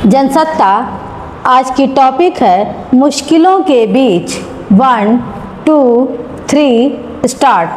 जनसत्ता। आज की टॉपिक है मुश्किलों के बीच। 1, 2, 3 स्टार्ट।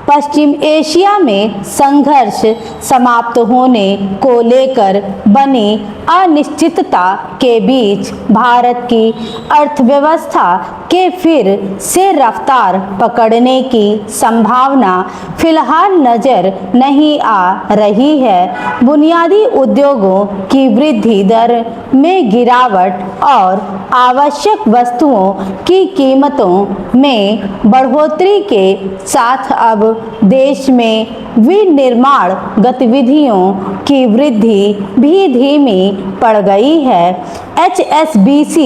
पश्चिम एशिया में संघर्ष समाप्त होने को लेकर बनी अनिश्चितता के बीच भारत की अर्थव्यवस्था के फिर से रफ्तार पकड़ने की संभावना फिलहाल नजर नहीं आ रही है। बुनियादी उद्योगों की वृद्धि दर में गिरावट और आवश्यक वस्तुओं की कीमतों में बढ़ोतरी के साथ अब देश में विनिर्माण गतिविधियों की वृद्धि भी धीमी पड़ गई है। HSBC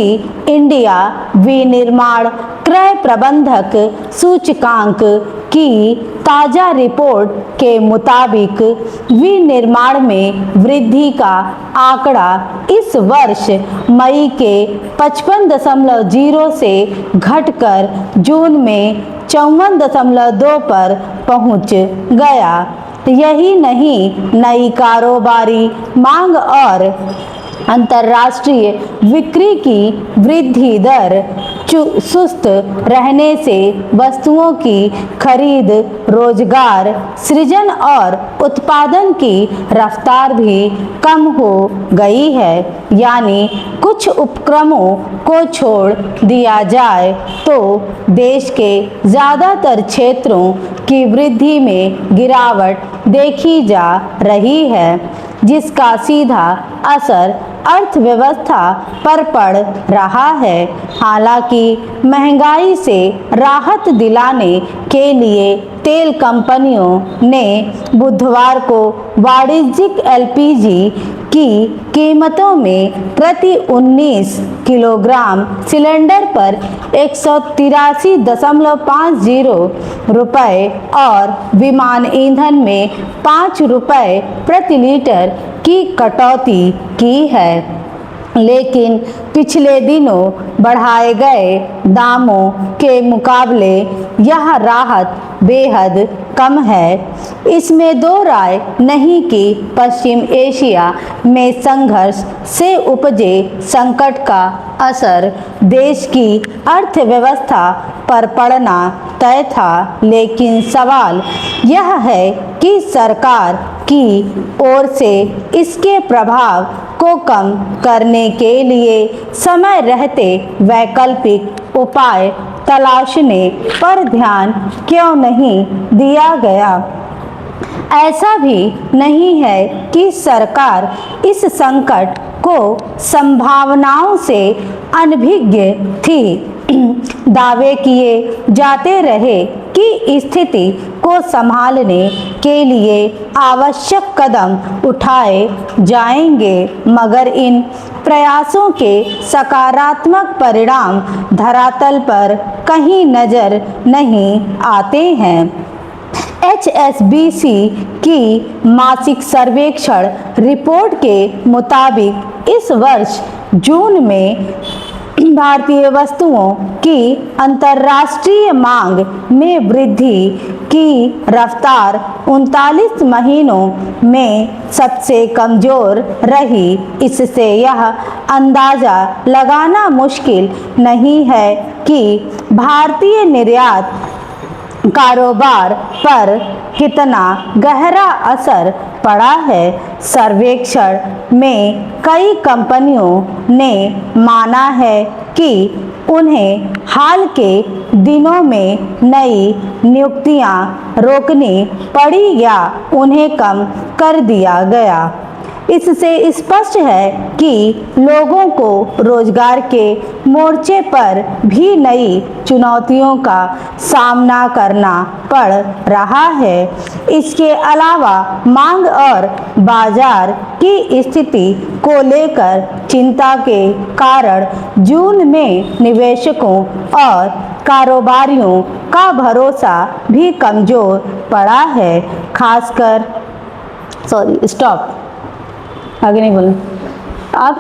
इंडिया विनिर्माण क्रय प्रबंधक सूचकांक की ताज़ा रिपोर्ट के मुताबिक विनिर्माण में वृद्धि का आंकड़ा इस वर्ष मई के 55.0 से घटकर जून में 54.2 पर पहुंच गया। यही नहीं, नई कारोबारी मांग और अंतर्राष्ट्रीय बिक्री की वृद्धि दर सुस्त रहने से वस्तुओं की खरीद, रोजगार सृजन और उत्पादन की रफ्तार भी कम हो गई है। यानी कुछ उपक्रमों को छोड़ दिया जाए तो देश के ज़्यादातर क्षेत्रों की वृद्धि में गिरावट देखी जा रही है, जिसका सीधा असर अर्थव्यवस्था पर पड़ रहा है। हालांकि महंगाई से राहत दिलाने के लिए तेल कंपनियों ने बुधवार को वाणिज्यिक LPG की कीमतों में प्रति 19 किलोग्राम सिलेंडर पर 183.50 रुपये और विमान ईंधन में 5 रुपये प्रति लीटर की कटौती की है। लेकिन पिछले दिनों बढ़ाए गए दामों के मुकाबले यह राहत बेहद कम है। इसमें दो राय नहीं कि पश्चिम एशिया में संघर्ष से उपजे संकट का असर देश की अर्थव्यवस्था पर पड़ना तय था, लेकिन सवाल यह है कि सरकार की ओर से इसके प्रभाव को कम करने के लिए समय रहते वैकल्पिक उपाय तलाशने पर ध्यान क्यों नहीं दिया गया। ऐसा भी नहीं है कि सरकार इस संकट को संभावनाओं से अनभिज्ञ थी। दावे किए जाते रहे कि स्थिति को संभालने के लिए आवश्यक कदम उठाए जाएंगे, मगर इन प्रयासों के सकारात्मक परिणाम धरातल पर कहीं नजर नहीं आते हैं। HSBC की मासिक सर्वेक्षण रिपोर्ट के मुताबिक इस वर्ष जून में भारतीय वस्तुओं की अंतर्राष्ट्रीय मांग में वृद्धि की रफ्तार 39 महीनों में सबसे कमजोर रही। इससे यह अंदाजा लगाना मुश्किल नहीं है कि भारतीय निर्यात कारोबार पर कितना गहरा असर पड़ा है। सर्वेक्षण में कई कंपनियों ने माना है कि उन्हें हाल के दिनों में नई नियुक्तियां रोकनी पड़ी या उन्हें कम कर दिया गया। इससे स्पष्ट है कि लोगों को रोजगार के मोर्चे पर भी नई चुनौतियों का सामना करना पड़ रहा है। इसके अलावा मांग और बाजार की स्थिति को लेकर चिंता के कारण जून में निवेशकों और कारोबारियों का भरोसा भी कमजोर पड़ा है, खासकर आगे नहीं बोलना। अब